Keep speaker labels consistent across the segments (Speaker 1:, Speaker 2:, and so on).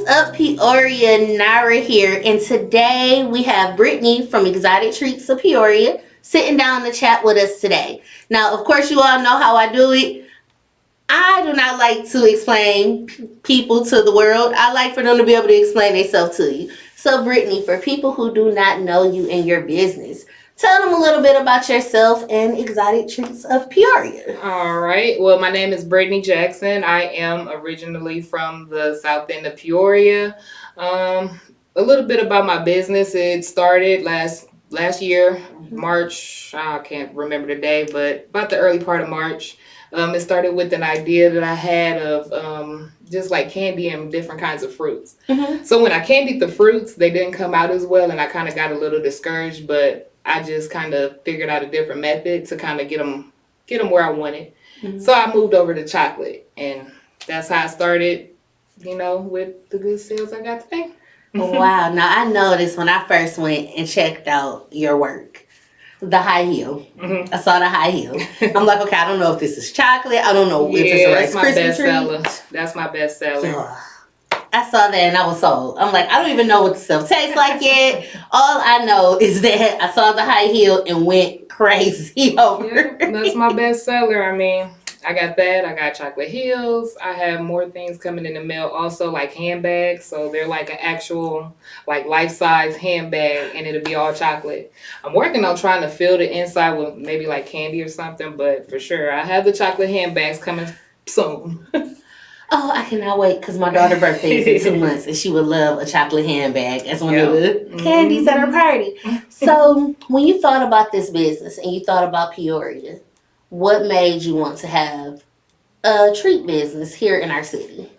Speaker 1: of Peoria, Nara here, and today we have Brittany from Exotic Treats of Peoria sitting down to chat with us today. Now, of course, you all know how I do it. I do not like to explain people to the world. I like for them to be able to explain themselves to you. So, Brittany, for people who do not know you and your business, tell them a little bit about yourself and Exotic Treats of Peoria.
Speaker 2: All right. Well, my name is Brittany Jackson. I am originally from the south end of Peoria. A little bit about my business. It started last year, March. I can't remember the day, but about the early part of March. It started with an idea that I had of just like candy and different kinds of fruits.
Speaker 1: Mm-hmm.
Speaker 2: So when I candied the fruits, they didn't come out as well, and I kind of got a little discouraged. But I just kind of figured out a different method to kind of get them where I wanted.
Speaker 1: Mm-hmm.
Speaker 2: So I moved over to chocolate, and that's how I started, with the good sales I got today.
Speaker 1: Wow. Now, I noticed when I first went and checked out your work, the high heel.
Speaker 2: Mm-hmm.
Speaker 1: I saw the high heel. I'm like, okay, I don't know if this is chocolate. I don't know if it's a Rice Krispie treat.
Speaker 2: That's my best seller.
Speaker 1: I saw that and I was sold. I'm like, I don't even know what the stuff tastes like yet. All I know is that I saw the high heel and went crazy over.
Speaker 2: Yeah, that's my best seller. I mean, I got that. I got chocolate heels. I have more things coming in the mail. Also, like handbags. So they're like an actual, like life-size handbag, and it'll be all chocolate. I'm working on trying to fill the inside with maybe like candy or something, but for sure, I have the chocolate handbags coming soon.
Speaker 1: Oh, I cannot wait because my daughter's birthday is in 2 months and she would love a chocolate handbag as one of the candies at her party. So, when you thought about this business and you thought about Peoria, what made you want to have a treat business here in our city?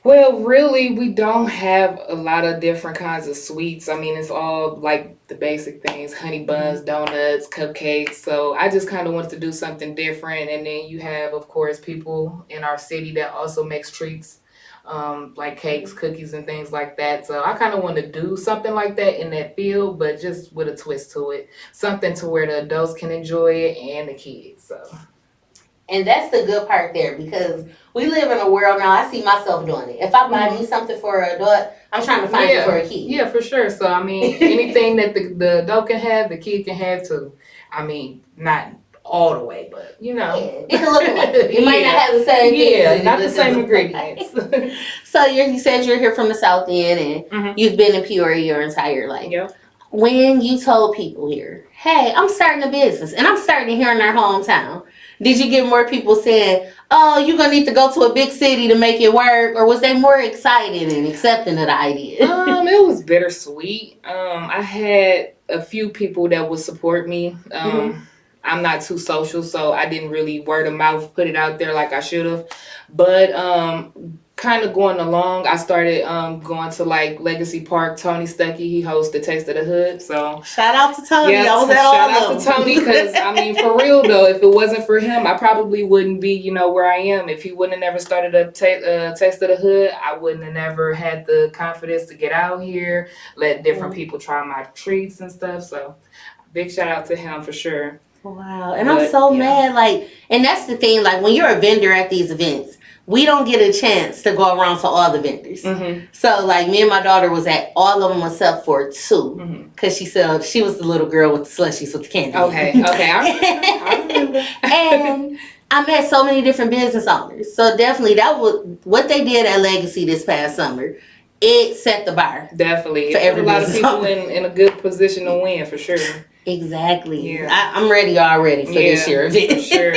Speaker 2: Well, really, we don't have a lot of different kinds of sweets. I mean, it's all like the basic things, honey buns, donuts, cupcakes. So I just kind of wanted to do something different. And then you have, of course, people in our city that also makes treats, like cakes, cookies, and things like that. So I kind of want to do something like that in that field, but just with a twist to it. Something to where the adults can enjoy it and the kids. So.
Speaker 1: And that's the good part there because we live in a world now. I see myself doing it. If I buy me something for an adult, I'm trying to find it for a kid.
Speaker 2: Yeah, for sure. So, I mean, anything that the adult can have, the kid can have too. I mean, not all the way, but
Speaker 1: Yeah, it can look alike. It might not have the same things.
Speaker 2: Yeah, not the same ingredients.
Speaker 1: So, you said you're here from the South End and you've been in Peoria your entire life.
Speaker 2: Yeah.
Speaker 1: When you told people here, hey, I'm starting a business and I'm starting here in our hometown, did you get more people saying, oh, you're going to need to go to a big city to make it work? Or was they more excited and accepting of the idea?
Speaker 2: It was bittersweet. I had a few people that would support me. I'm not too social, so I didn't really word of mouth put it out there like I should have. But kind of going along, I started going to like Legacy Park. Tony Stuckey, he hosts the Taste of the Hood. So
Speaker 1: shout out to Tony.
Speaker 2: Yeah, shout out to Tony because I mean, for real though, if it wasn't for him, I probably wouldn't be, where I am. If he wouldn't have never started a Taste of the Hood, I wouldn't have never had the confidence to get out here, let different people try my treats and stuff. So big shout out to him for sure.
Speaker 1: Wow. And I'm so mad. And that's the thing, when you're a vendor at these events, we don't get a chance to go around to all the vendors. So, me and my daughter was at all of them except for 2. Because she said she was the little girl with the slushies with the candy.
Speaker 2: Okay. I remember.
Speaker 1: And I met so many different business owners. So, definitely, that was what they did at Legacy this past summer. It set the bar.
Speaker 2: Definitely.
Speaker 1: For every
Speaker 2: a lot of people in a good position to win, for sure.
Speaker 1: Exactly.
Speaker 2: Yeah.
Speaker 1: I'm ready already for this year event.
Speaker 2: For sure.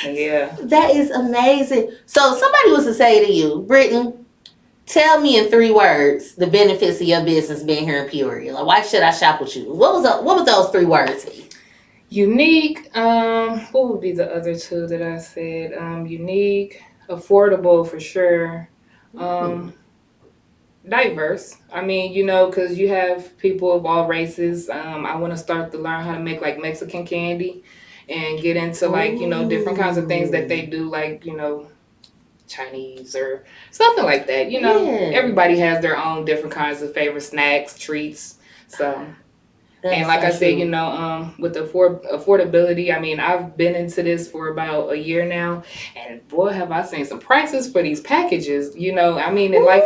Speaker 2: Yeah.
Speaker 1: That is amazing. So somebody was to say to you, Brittany, tell me in 3 words the benefits of your business being here in Peoria. Why should I shop with you? What would those 3 words be?
Speaker 2: Unique. What would be the other 2 that I said? Unique, affordable for sure. Diverse. I mean, because you have people of all races. I want to start to learn how to make Mexican candy and get into different kinds of things that they do, Chinese or something like that. Everybody has their own different kinds of favorite snacks, treats. So And
Speaker 1: That's
Speaker 2: like I
Speaker 1: so
Speaker 2: said,
Speaker 1: true.
Speaker 2: with the affordability, I mean, I've been into this for about a year now, and boy, have I seen some prices for these packages. I mean, and like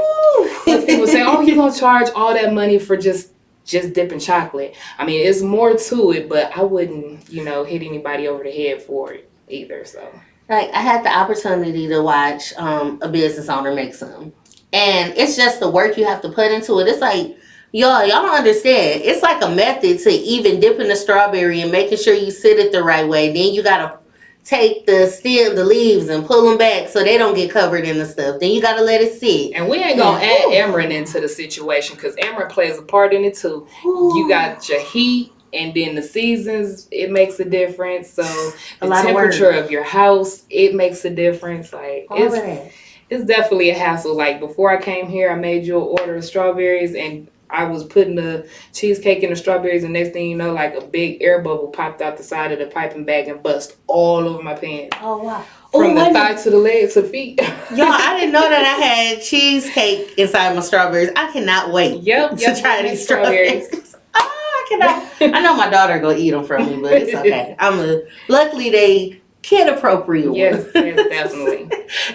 Speaker 2: people say, oh, you're gonna charge all that money for just dipping chocolate. I mean, it's more to it, but I wouldn't, hit anybody over the head for it either. So
Speaker 1: Like I had the opportunity to watch a business owner make some, and it's just the work you have to put into it. It's like y'all don't understand. It's like a method to even dipping the strawberry and making sure you sit it the right way. Then you gotta take the stem, the leaves, and pull them back so they don't get covered in the stuff. Then you gotta let it sit.
Speaker 2: and we ain't gonna add Amarin into the situation because Amarin plays a part in it too. You got your heat. And then the seasons, it makes a difference. So the temperature of your house, it makes a difference. Like it's definitely a hassle. Like before I came here, I made you an order of strawberries, and I was putting the cheesecake in the strawberries, and next thing you know, like a big air bubble popped out the side of the piping bag and bust all over my pants.
Speaker 1: Oh wow!
Speaker 2: From the thigh to the legs to feet.
Speaker 1: Y'all, I didn't know that I had cheesecake inside my strawberries. I cannot wait to try these strawberries. I cannot. I know my daughter gonna eat them from me, but it's okay. Luckily they kid appropriate.
Speaker 2: Yes, definitely.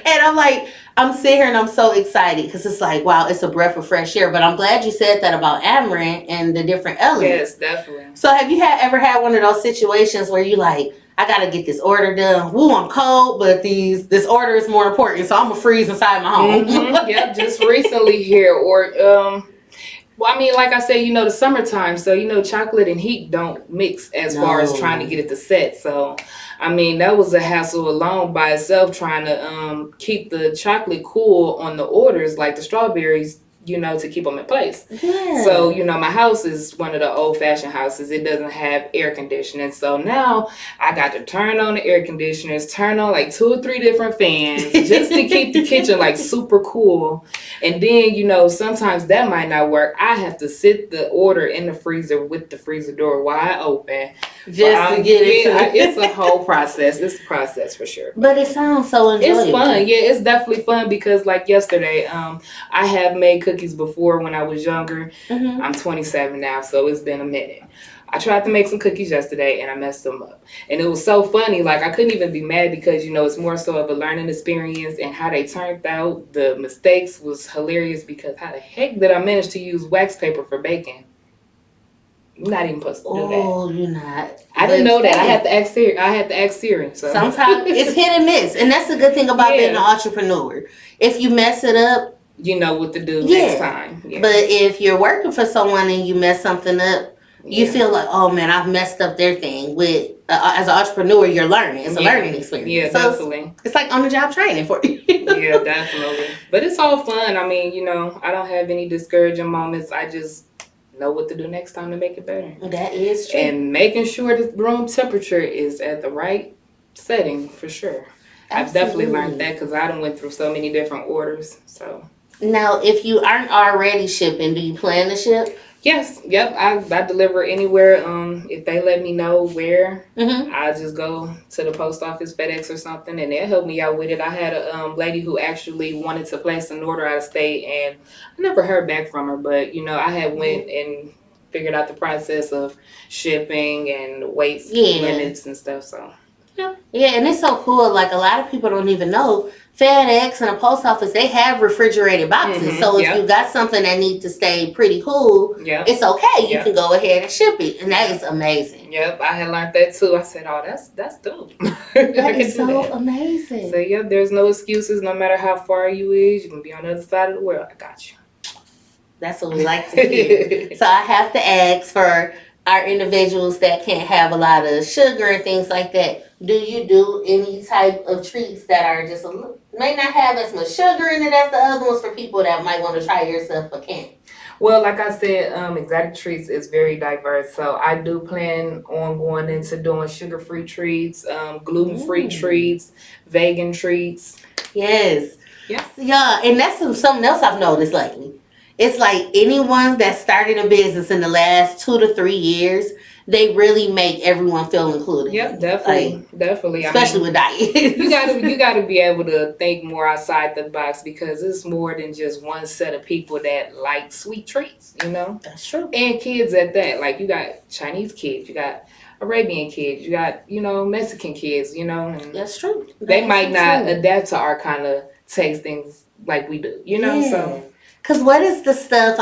Speaker 1: And I'm sitting here and I'm so excited because it's like, wow, it's a breath of fresh air. But I'm glad you said that about Amaranth and the different elements.
Speaker 2: Yes, definitely.
Speaker 1: So have you ever had one of those situations where you like, I gotta get this order done. Woo, I'm cold, but this order is more important, so I'm gonna freeze inside my home.
Speaker 2: Mm-hmm. Yep, just recently here, or well, I mean, like I said, the summertime, so chocolate and heat don't mix as far as trying to get it to set. So, I mean, that was a hassle alone by itself trying to keep the chocolate cool on the orders, like the strawberries. To keep them in place.
Speaker 1: Yeah.
Speaker 2: So, my house is one of the old-fashioned houses. It doesn't have air conditioning. So now I got to turn on the air conditioners, turn on like 2 or 3 different fans just to keep the kitchen like super cool. And then, sometimes that might not work. I have to sit the order in the freezer with the freezer door wide open.
Speaker 1: Just to get it.
Speaker 2: It's a whole process. It's a process for sure.
Speaker 1: But it sounds so enjoyable.
Speaker 2: It's fun. Yeah, it's definitely fun because like yesterday, I have made cookies before when I was younger. Mm-hmm. I'm 27 now, so it's been a minute. I tried to make some cookies yesterday and I messed them up. And it was so funny. Like I couldn't even be mad because, it's more so of a learning experience, and how they turned out. The mistakes was hilarious because how the heck did I manage to use wax paper for baking? You're not even supposed to do that.
Speaker 1: Oh, you're not.
Speaker 2: I didn't know that. I had to ask Siri. So.
Speaker 1: Sometimes it's hit and miss. And that's the good thing about being an entrepreneur. If you mess it up,
Speaker 2: you know what to do next time.
Speaker 1: Yeah. But if you're working for someone and you mess something up, you feel like, oh man, I've messed up their thing. With as an entrepreneur, you're learning. It's a learning experience.
Speaker 2: Yeah,
Speaker 1: so
Speaker 2: definitely.
Speaker 1: It's like on the job training for you.
Speaker 2: Yeah, definitely. But it's all fun. I mean, I don't have any discouraging moments. I just know what to do next time to make it better.
Speaker 1: That is true.
Speaker 2: And making sure the room temperature is at the right setting for sure. Absolutely. I've definitely learned that because I done went through so many different orders. So
Speaker 1: now, if you aren't already shipping, do you plan to ship?
Speaker 2: Yes. Yep. I deliver anywhere. If they let me know where, I just go to the post office, FedEx or something, and they'll help me out with it. I had a lady who actually wanted to place an order out of state, and I never heard back from her. But I had went and figured out the process of shipping and weight limits and stuff. So
Speaker 1: yeah, and it's so cool. Like a lot of people don't even know. FedEx and a post office, they have refrigerated boxes. So if you got something that needs to stay pretty cool, it's okay. You can go ahead and ship it. And that is amazing.
Speaker 2: Yep, I had learned that too. I said, oh, that's dope.
Speaker 1: That is so amazing.
Speaker 2: So there's no excuses. No matter how far you is, you can be on the other side of the world. I got you.
Speaker 1: That's what we like to hear. So I have to ask for our individuals that can't have a lot of sugar and things like that. Do you do any type of treats that are just may not have as much sugar in it as the other ones for people that might want to try your stuff but can't?
Speaker 2: Well, like I said, Exotic Treats is very diverse. So I do plan on going into doing sugar-free treats, gluten-free treats, vegan treats.
Speaker 1: Yes. Yeah, and that's something else I've noticed lately. It's like anyone that started a business in the last 2 to 3 years, they really make everyone feel included.
Speaker 2: Yep,
Speaker 1: Like,
Speaker 2: definitely. I
Speaker 1: especially
Speaker 2: mean,
Speaker 1: with diet.
Speaker 2: you gotta be able to think more outside the box because it's more than just one set of people that like sweet treats, you know?
Speaker 1: That's true.
Speaker 2: And kids at that. Like you got Chinese kids, you got Arabian kids, you got, Mexican kids, and
Speaker 1: That's true.
Speaker 2: they
Speaker 1: That is
Speaker 2: might
Speaker 1: so
Speaker 2: not
Speaker 1: true.
Speaker 2: adapt to our kind of tastings like we do,
Speaker 1: Yeah.
Speaker 2: so
Speaker 1: Cause what is the stuff?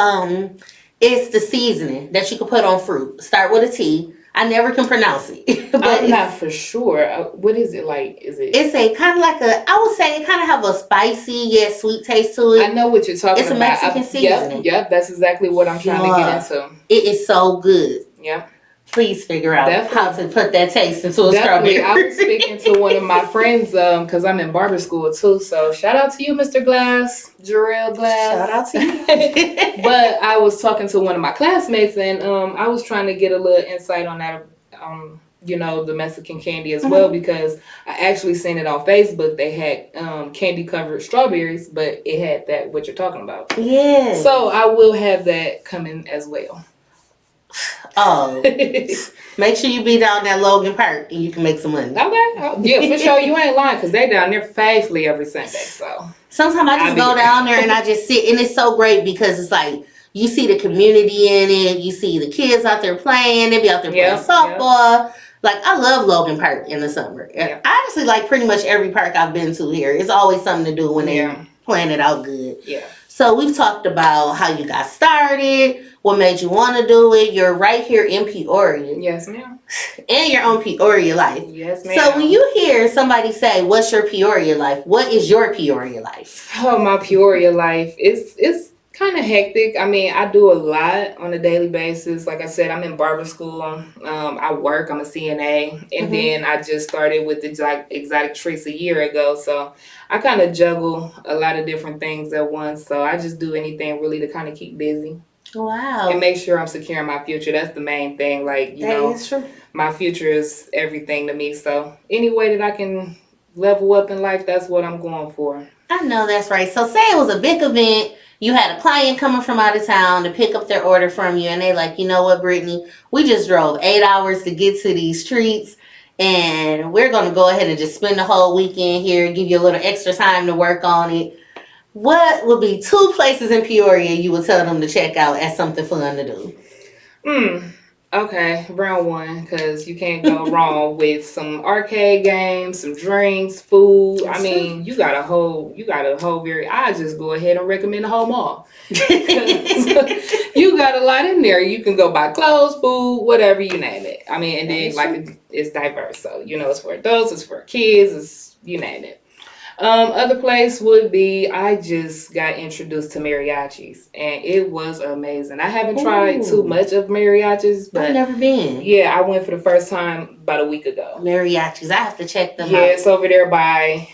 Speaker 1: It's the seasoning that you can put on fruit. Start with a T. I never can pronounce it, but
Speaker 2: I'm not for sure. What is it like? Is it?
Speaker 1: it's a kind of like a. I would say it kind of have a spicy yet sweet taste to
Speaker 2: I
Speaker 1: it.
Speaker 2: know what you're talking
Speaker 1: It's a
Speaker 2: about.
Speaker 1: Mexican
Speaker 2: Yep,
Speaker 1: seasoning.
Speaker 2: yep. That's exactly what I'm trying to get
Speaker 1: Yeah,
Speaker 2: into.
Speaker 1: it is so good.
Speaker 2: Yep.
Speaker 1: Please figure out how
Speaker 2: Definitely.
Speaker 1: to put that taste into a
Speaker 2: Definitely.
Speaker 1: strawberry.
Speaker 2: I was speaking to one of my friends because I'm in barber school too. So shout out to you, Mr. Glass, Jarrell Glass.
Speaker 1: Shout out to you.
Speaker 2: But I was talking to one of my classmates and I was trying to get a little insight on that, the Mexican candy as well because I actually seen it on Facebook. They had candy covered strawberries, but it had that what you're talking about.
Speaker 1: Yeah.
Speaker 2: So I will have that coming as well.
Speaker 1: Oh, make sure you be down at Logan Park and you can make some money.
Speaker 2: Okay. Yeah, for sure. You ain't lying because they down there faithfully every Sunday. So
Speaker 1: sometimes I just go down there and I just sit, and it's so great because it's like you see the community in it. You see the kids out there playing. They be out there playing softball. Like I love Logan Park in the summer. I honestly like pretty much every park I've been to here. It's always something to do when they plan it out good.
Speaker 2: Yeah.
Speaker 1: So we've talked about how you got started, what made you want to do it. You're right here in Peoria.
Speaker 2: Yes, ma'am.
Speaker 1: And your own Peoria life.
Speaker 2: Yes, ma'am.
Speaker 1: So when you hear somebody say, "What's your Peoria life?" What is your Peoria life?
Speaker 2: Oh, my Peoria life. It's kind of hectic. I mean, I do a lot on a daily basis. Like I said, I'm in barber school. I work. I'm a CNA. And then I just started with exotic treats a year ago. So I kind of juggle a lot of different things at once. So I just do anything really to kind of keep busy.
Speaker 1: Wow.
Speaker 2: And make sure I'm securing my future. That's the main thing. Like,
Speaker 1: that is true.
Speaker 2: My future is everything to me. So any way that I can level up in life, that's what I'm going for.
Speaker 1: I know that's right. So say it was a big event. You had a client coming from out of town to pick up their order from you, and they like, you know what, Brittany, we just drove 8 hours to get to these treats, and we're going to go ahead and just spend the whole weekend here, give you a little extra time to work on it. What would be 2 places in Peoria you would tell them to check out as something fun to do?
Speaker 2: Okay, round one, because you can't go wrong with some arcade games, some drinks, food. I mean, you got a whole I just go ahead and recommend the whole mall. You got a lot in there. You can go buy clothes, food, whatever, you name it. I mean, and then it's diverse. So, it's for adults, it's for kids, it's you name it. Other place would be I just got introduced to mariachis and it was amazing. I haven't tried too much of mariachis, but
Speaker 1: I've never been.
Speaker 2: Yeah, I went for the first time about a week ago.
Speaker 1: Mariachis, I have to check them out.
Speaker 2: Yeah, it's over there by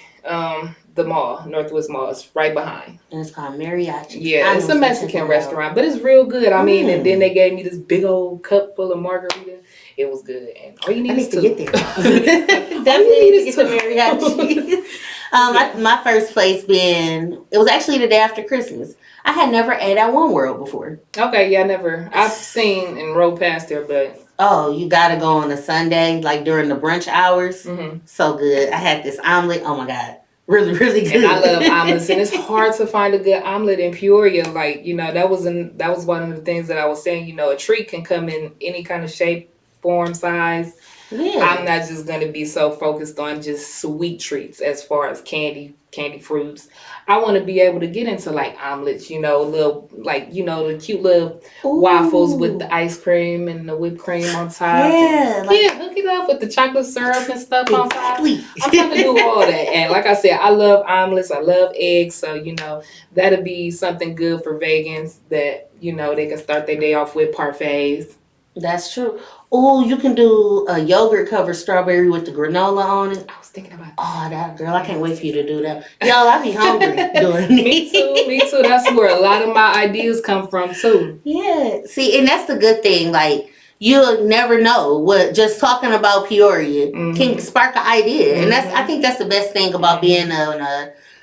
Speaker 2: the mall, Northwest Mall. It's right behind.
Speaker 1: And it's called Mariachis.
Speaker 2: Yeah, it's a Mexican restaurant, but it's real good. I mean, and then they gave me this big old cup full of margarita. It was good. And all you need is to
Speaker 1: get there. Definitely need to get to Mariachis. My first place it was actually the day after Christmas. I had never ate at One World before.
Speaker 2: Okay, yeah, never. I've seen and rode past there, but...
Speaker 1: Oh, you gotta go on a Sunday, like during the brunch hours. So good. I had this omelet. Oh my God. Really, really good.
Speaker 2: And I love omelets, and it's hard to find a good omelet in Peoria. Like, that was one of the things that I was saying, a treat can come in any kind of shape, form, size. Yeah. I'm not just going to be so focused on just sweet treats as far as candy fruits. I want to be able to get into like omelets, little like, the cute little waffles with the ice cream and the whipped cream on top.
Speaker 1: Yeah.
Speaker 2: Hook it up with the chocolate syrup and stuff on top. I'm trying to do all that. And like I said, I love omelets. I love eggs. So, that'll be something good for vegans that, they can start their day off with parfaits.
Speaker 1: That's true. Oh, you can do a yogurt covered strawberry with the granola on it.
Speaker 2: I was thinking about that.
Speaker 1: Oh, that girl, I can't wait for you to do that. Y'all, I be hungry doing it.
Speaker 2: Me too. That's where a lot of my ideas come from too.
Speaker 1: Yeah. See, and that's the good thing. Like, you'll never know what just talking about Peoria can spark an idea. And I think that's the best thing about being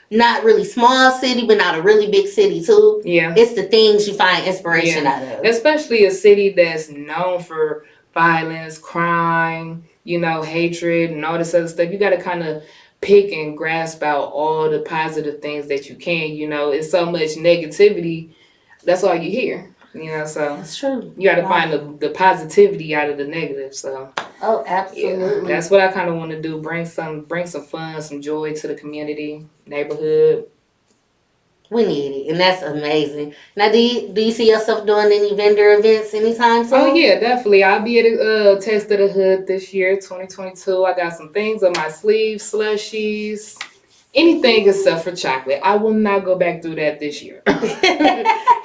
Speaker 1: not really small city, but not a really big city too.
Speaker 2: Yeah.
Speaker 1: It's the things you find inspiration
Speaker 2: Yeah.
Speaker 1: out of.
Speaker 2: Especially a city that's known for violence, crime, hatred, and all this other stuff. You got to kind of pick and grasp out all the positive things that you can. It's so much negativity. That's all you hear. So
Speaker 1: That's true.
Speaker 2: you got to find the positivity out of the negative. So
Speaker 1: oh, absolutely.
Speaker 2: that's what I kind of want to do. Bring some fun, some joy to the community, neighborhood.
Speaker 1: We need it, and that's amazing. Now, do you see yourself doing any vendor events anytime soon?
Speaker 2: Oh yeah, definitely. I'll be at a Taste of the Hood this year, 2022. I got some things on my sleeve, slushies, anything except for chocolate. I will not go back through that this year.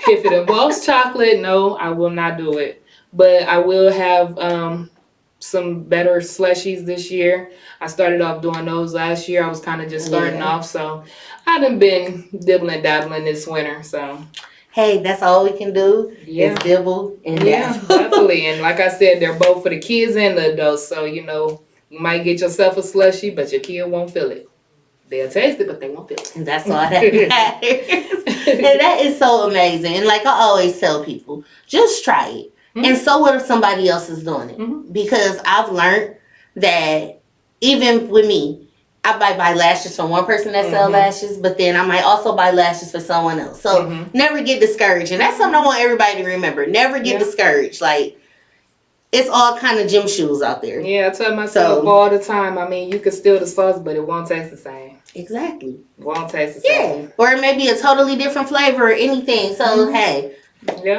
Speaker 2: If it involves chocolate, no, I will not do it. But I will have some better slushies this year. I started off doing those last year. I was kind of just starting off, so I done been dibbling dabbling this winter. So
Speaker 1: hey, that's all we can do is dibble and dabble.
Speaker 2: Yeah, definitely. And like I said, they're both for the kids and the adults. So you might get yourself a slushie, but your kid won't feel it. They'll taste it, but they won't feel it.
Speaker 1: And that's all that matters. And that is so amazing. And like I always tell people, just try it. Mm-hmm. And so what if somebody else is doing it? Mm-hmm. Because I've learned that even with me, I might buy lashes from one person that sell lashes, but then I might also buy lashes for someone else. So never get discouraged. And that's something I want everybody to remember. Never get discouraged. Like, it's all kind of gym shoes out there.
Speaker 2: Yeah, I tell myself all the time, I mean, you can steal the sauce, but it won't taste the same.
Speaker 1: Exactly.
Speaker 2: It won't taste the same.
Speaker 1: Yeah. Or it may be a totally different flavor or anything. So, hey,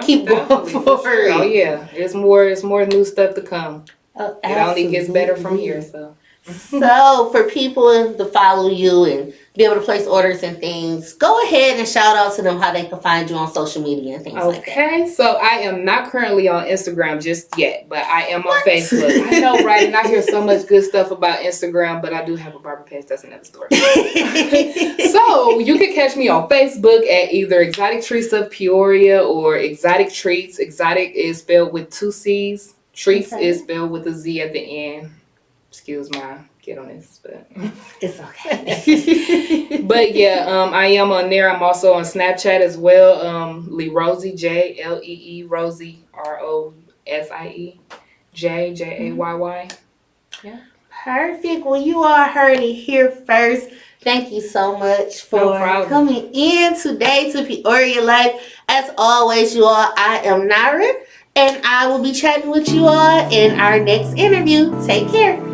Speaker 1: keep going forward.
Speaker 2: Oh, yeah. It's more new stuff to come.
Speaker 1: Oh,
Speaker 2: it only gets better from here, so.
Speaker 1: So for people to follow you and be able to place orders and things, go ahead and shout out to them how they can find you on social media and things like that.
Speaker 2: Okay, so I am not currently on Instagram just yet, but I am on Facebook. I know, right? And I hear so much good stuff about Instagram, but I do have a barber page. That's another story. So you can catch me on Facebook at either Exotic Treats of Peoria or Exotic Treats. Exotic is spelled with 2 C's. Treats is spelled with a Z at the end. Excuse my giddiness, but
Speaker 1: it's okay.
Speaker 2: But yeah, I am on there. I'm also on Snapchat as well. Lee Rosie, JLEE Rosie ROSIE JJAYY. Yeah.
Speaker 1: Perfect. Well, you all heard it here first. Thank you so much for coming in today to Peoria Life. As always, you all, I am Naira, and I will be chatting with you all in our next interview. Take care.